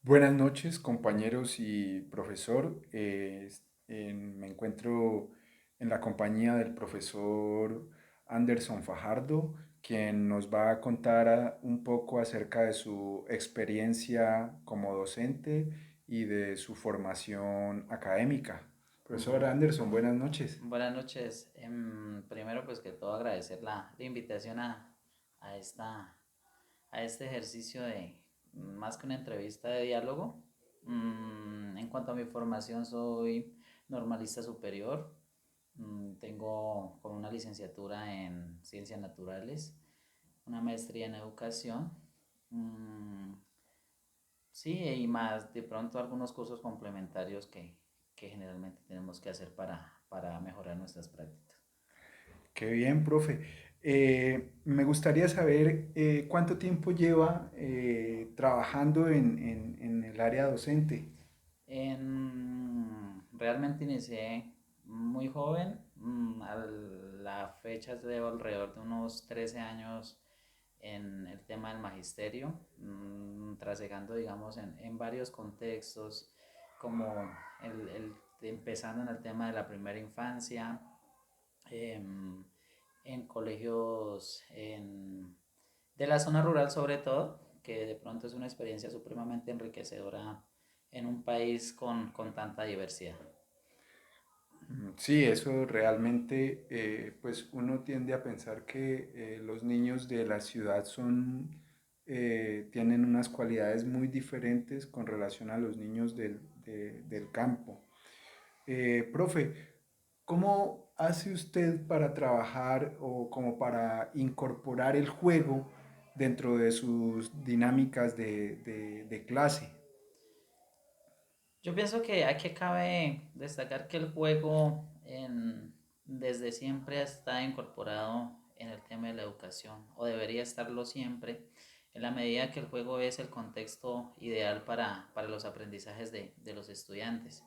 Buenas noches, compañeros y profesor. Me encuentro en la compañía del profesor Anderson Fajardo, quien nos va a contar un poco acerca de su experiencia como docente y de su formación académica. Profesor Ujú. Anderson, buenas noches. Buenas noches. Primero, pues que todo agradecer la invitación a, esta, a este ejercicio de más que una entrevista de diálogo. En cuanto a mi formación, soy normalista superior. Tengo con una licenciatura en ciencias naturales, una maestría en educación. Mm, sí, y más de pronto algunos cursos complementarios que generalmente tenemos que hacer para mejorar nuestras prácticas. Qué bien, profe. Me gustaría saber cuánto tiempo lleva trabajando en el área docente. Realmente inicié muy joven, a la fecha llevo alrededor de unos 13 años en el tema del magisterio, trasegando, digamos, en varios contextos, como empezando en el tema de la primera infancia, em, en colegios de la zona rural sobre todo, que de pronto es una experiencia supremamente enriquecedora en un país con tanta diversidad. Sí, eso realmente, pues uno tiende a pensar que los niños de la ciudad tienen unas cualidades muy diferentes con relación a los niños del campo. Profe, ¿cómo hace usted para trabajar o como para incorporar el juego dentro de sus dinámicas de clase? Yo pienso que aquí cabe destacar que el juego desde siempre está incorporado en el tema de la educación, o debería estarlo siempre, en la medida que el juego es el contexto ideal para los aprendizajes de los estudiantes.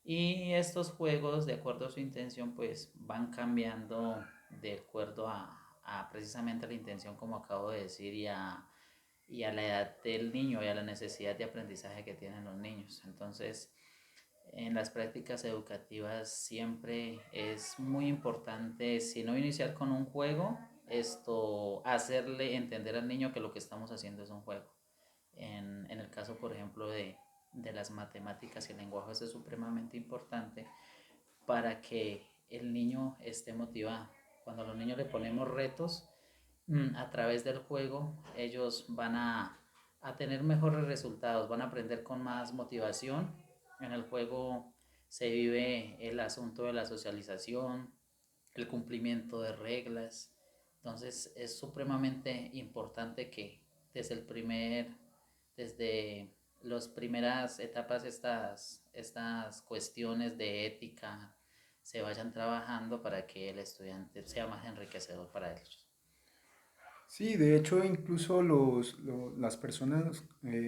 Y estos juegos, de acuerdo a su intención, pues van cambiando de acuerdo a precisamente a la intención, como acabo de decir, y a la edad del niño y a la necesidad de aprendizaje que tienen los niños. Entonces, en las prácticas educativas siempre es muy importante, si no iniciar con un juego, hacerle entender al niño que lo que estamos haciendo es un juego. En el caso, por ejemplo, de las matemáticas y el lenguaje, eso es supremamente importante para que el niño esté motivado. Cuando a los niños le ponemos retos, a través del juego, ellos van a tener mejores resultados, van a aprender con más motivación. En el juego se vive el asunto de la socialización, el cumplimiento de reglas. Entonces es supremamente importante que desde el primer, desde las primeras etapas, estas cuestiones de ética se vayan trabajando para que el estudiante sea más enriquecedor para ellos. Sí, de hecho, incluso las personas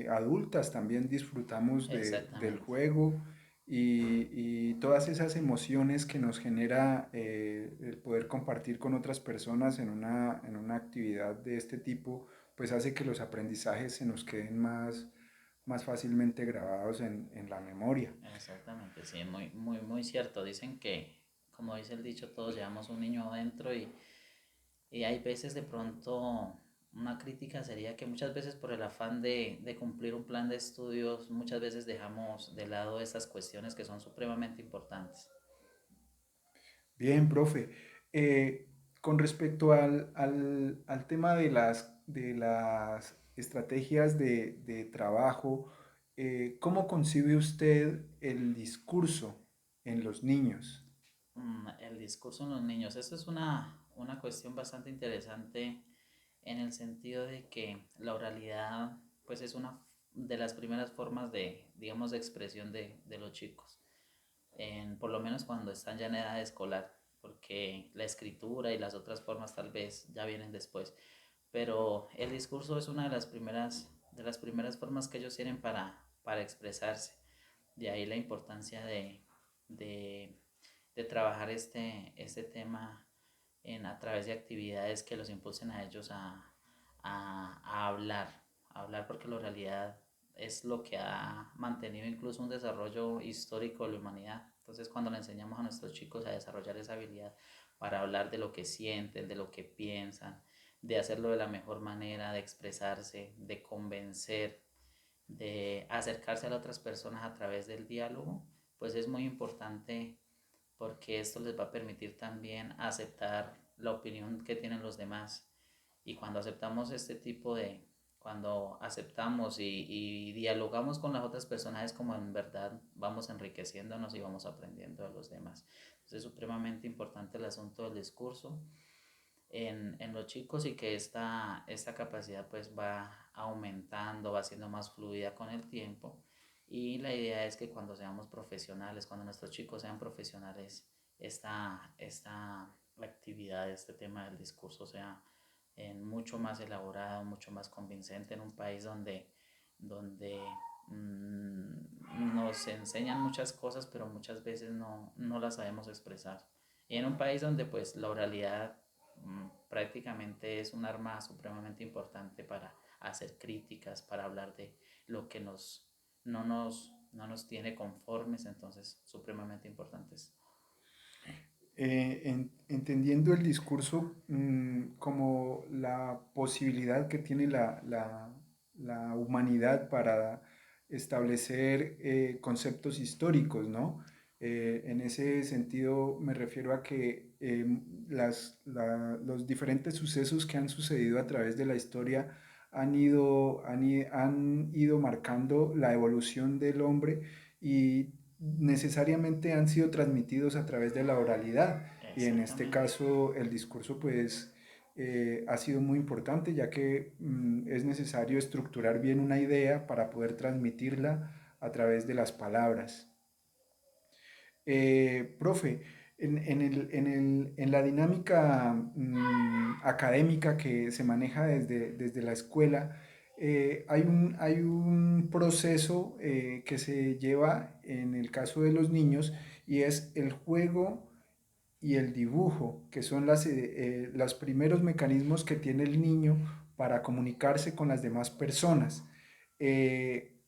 adultas también disfrutamos del Exactamente. juego y todas esas emociones que nos genera el poder compartir con otras personas en una actividad de este tipo, pues hace que los aprendizajes se nos queden más fácilmente grabados en la memoria. Exactamente, sí, muy, muy, muy cierto. Dicen que, como dice el dicho, todos llevamos un niño adentro y hay veces de pronto una crítica sería que muchas veces por el afán de cumplir un plan de estudios, muchas veces dejamos de lado esas cuestiones que son supremamente importantes. Bien, profe. Con respecto al tema de las estrategias de trabajo, ¿cómo concibe usted el discurso en los niños? El discurso en los niños, eso es una cuestión bastante interesante en el sentido de que la oralidad pues es una de las primeras formas de, digamos, de expresión de los chicos, por lo menos cuando están ya en edad escolar, porque la escritura y las otras formas tal vez ya vienen después, pero el discurso es una de las primeras formas que ellos tienen para expresarse. De ahí la importancia de, de trabajar este tema a través de actividades que los impulsen a ellos a hablar porque la realidad es lo que ha mantenido incluso un desarrollo histórico de la humanidad. Entonces, cuando le enseñamos a nuestros chicos a desarrollar esa habilidad para hablar de lo que sienten, de lo que piensan, de hacerlo de la mejor manera, de expresarse, de convencer, de acercarse a las otras personas a través del diálogo, pues es muy importante porque esto les va a permitir también aceptar la opinión que tienen los demás. Y cuando aceptamos este tipo de, cuando aceptamos y dialogamos con las otras personas es como en verdad vamos enriqueciéndonos y vamos aprendiendo de los demás. Entonces es supremamente importante el asunto del discurso en los chicos y que esta capacidad pues va aumentando, va siendo más fluida con el tiempo. Y la idea es que cuando seamos profesionales, cuando nuestros chicos sean profesionales, esta actividad, este tema del discurso sea mucho más elaborado, mucho más convincente en un país donde nos enseñan muchas cosas, pero muchas veces no las sabemos expresar. Y en un país donde pues la oralidad prácticamente es un arma supremamente importante para hacer críticas, para hablar de lo que no nos tiene conformes, entonces supremamente importantes. Entendiendo el discurso como la posibilidad que tiene la humanidad para establecer conceptos históricos, ¿no? En ese sentido me refiero a que los diferentes sucesos que han sucedido a través de la historia han ido marcando la evolución del hombre y necesariamente han sido transmitidos a través de la oralidad y en este Exactamente. caso el discurso pues ha sido muy importante ya que es necesario estructurar bien una idea para poder transmitirla a través de las palabras. Profe, en la dinámica académica que se maneja desde la escuela, hay un proceso que se lleva en el caso de los niños y es el juego y el dibujo, que son los primeros mecanismos que tiene el niño para comunicarse con las demás personas. Eh,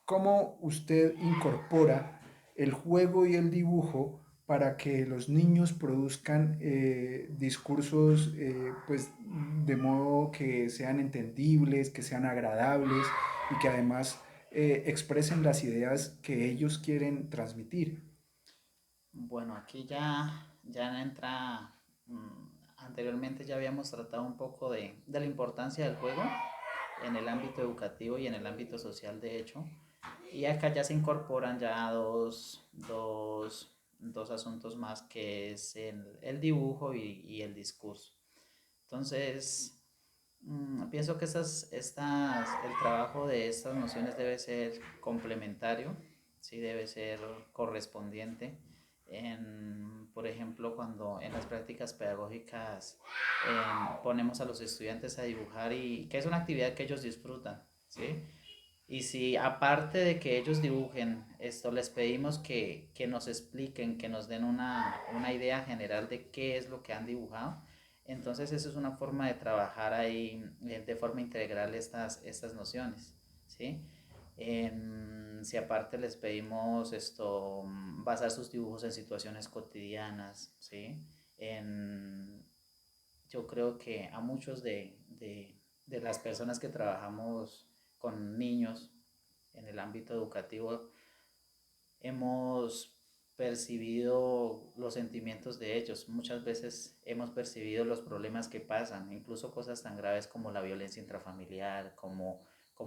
¿Cómo usted incorpora el juego y el dibujo para que los niños produzcan discursos pues, de modo que sean entendibles, que sean agradables y que además expresen las ideas que ellos quieren transmitir? Bueno, aquí ya entra, anteriormente ya habíamos tratado un poco de la importancia del juego en el ámbito educativo y en el ámbito social, de hecho. Y acá ya se incorporan ya dos asuntos más, que es el dibujo y el discurso. Entonces, pienso que el trabajo de estas nociones debe ser complementario, ¿sí? Debe ser correspondiente. Por ejemplo, cuando en las prácticas pedagógicas ponemos a los estudiantes a dibujar y que es una actividad que ellos disfrutan, ¿sí? Y si aparte de que ellos dibujen esto, les pedimos que nos expliquen, que nos den una idea general de qué es lo que han dibujado, entonces eso es una forma de trabajar ahí de forma integral estas nociones, ¿sí? Si aparte les pedimos basar sus dibujos en situaciones cotidianas, ¿sí? En, yo creo que a muchos de las personas que trabajamos con niños en el ámbito educativo hemos percibido los sentimientos de ellos. Muchas veces hemos percibido los problemas que pasan, incluso cosas tan graves como la violencia intrafamiliar, como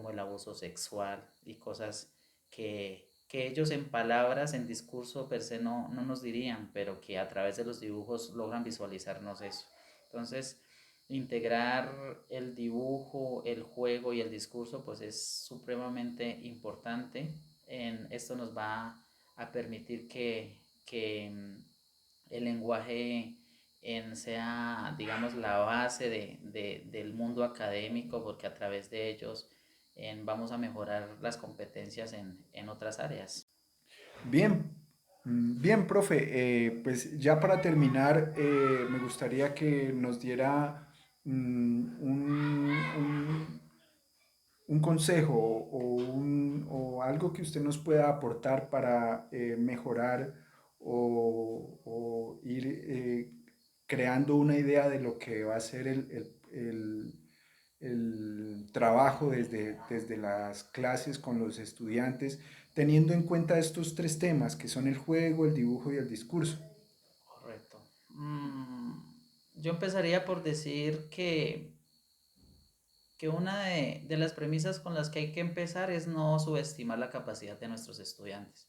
el abuso sexual y cosas que ellos en palabras, en discurso per se no nos dirían, pero que a través de los dibujos logran visualizarnos eso. Entonces, integrar el dibujo, el juego y el discurso pues es supremamente importante. Esto nos va a permitir que el lenguaje sea, digamos, la base del mundo académico, porque a través de ellos vamos a mejorar las competencias en otras áreas. Bien, bien, profe. Pues ya para terminar, me gustaría que nos diera un, un- un consejo o algo que usted nos pueda aportar para mejorar o ir creando una idea de lo que va a ser el trabajo desde las clases con los estudiantes, teniendo en cuenta estos tres temas que son el juego, el dibujo y el discurso. Correcto. Yo empezaría por decir que una de las premisas con las que hay que empezar es no subestimar la capacidad de nuestros estudiantes.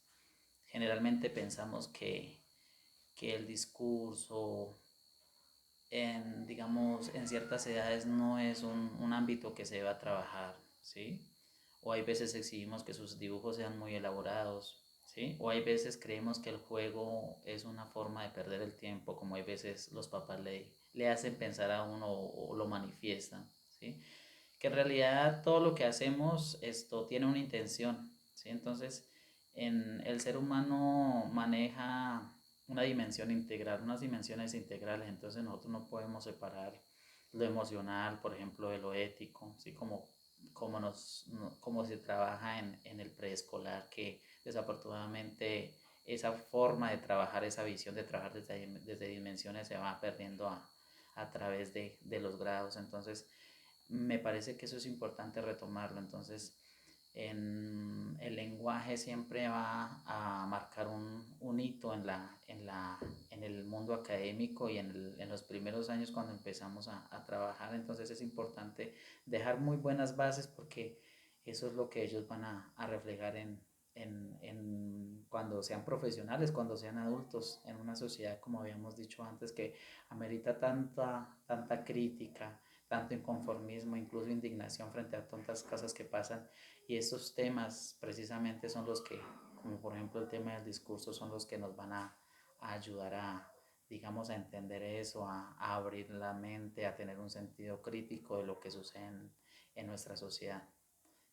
Generalmente pensamos que el discurso digamos, en ciertas edades no es un ámbito que se deba trabajar, ¿sí? O hay veces exigimos que sus dibujos sean muy elaborados, ¿sí? O hay veces creemos que el juego es una forma de perder el tiempo, como hay veces los papás le hacen pensar a uno o lo manifiestan, ¿sí? Que en realidad todo lo que hacemos esto tiene una intención, ¿sí? Entonces, el ser humano maneja una dimensión integral, unas dimensiones integrales, entonces nosotros no podemos separar lo emocional, por ejemplo, de lo ético, ¿sí? Como se trabaja en el preescolar, que desafortunadamente esa forma de trabajar, esa visión de trabajar desde dimensiones se va perdiendo a través de los grados. Entonces, me parece que eso es importante retomarlo. Entonces, el lenguaje siempre va a marcar un hito en el mundo académico y en los primeros años cuando empezamos a trabajar. Entonces es importante dejar muy buenas bases porque eso es lo que ellos van a reflejar cuando sean profesionales, cuando sean adultos, en una sociedad, como habíamos dicho antes, que amerita tanta crítica, tanto inconformismo, incluso indignación frente a tantas cosas que pasan. Y estos temas precisamente son los que, como por ejemplo el tema del discurso, son los que nos van a ayudar digamos, a entender eso, a abrir la mente, a tener un sentido crítico de lo que sucede en nuestra sociedad.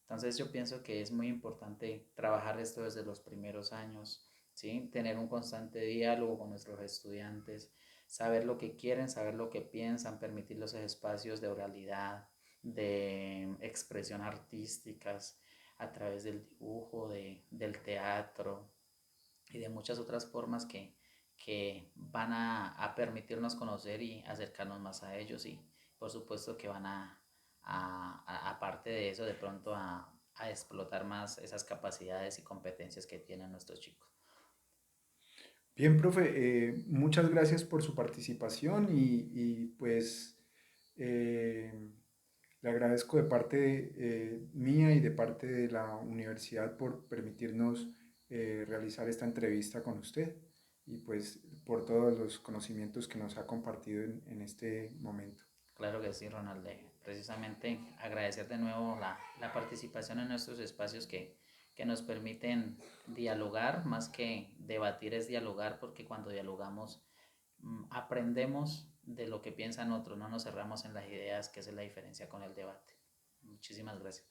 Entonces yo pienso que es muy importante trabajar esto desde los primeros años, ¿sí? Tener un constante diálogo con nuestros estudiantes, saber lo que quieren, saber lo que piensan, permitir los espacios de oralidad, de expresión artísticas a través del dibujo, del teatro y de muchas otras formas que van a permitirnos conocer y acercarnos más a ellos y por supuesto que van aparte de eso, de pronto a explotar más esas capacidades y competencias que tienen nuestros chicos. Bien, profe, muchas gracias por su participación pues eh, le agradezco de parte mía y de parte de la universidad por permitirnos realizar esta entrevista con usted y pues por todos los conocimientos que nos ha compartido en este momento. Claro que sí, Ronald. Precisamente agradecer de nuevo la participación en nuestros espacios que nos permiten dialogar, más que debatir es dialogar, porque cuando dialogamos aprendemos de lo que piensan otros, no nos cerramos en las ideas, que esa es la diferencia con el debate. Muchísimas gracias.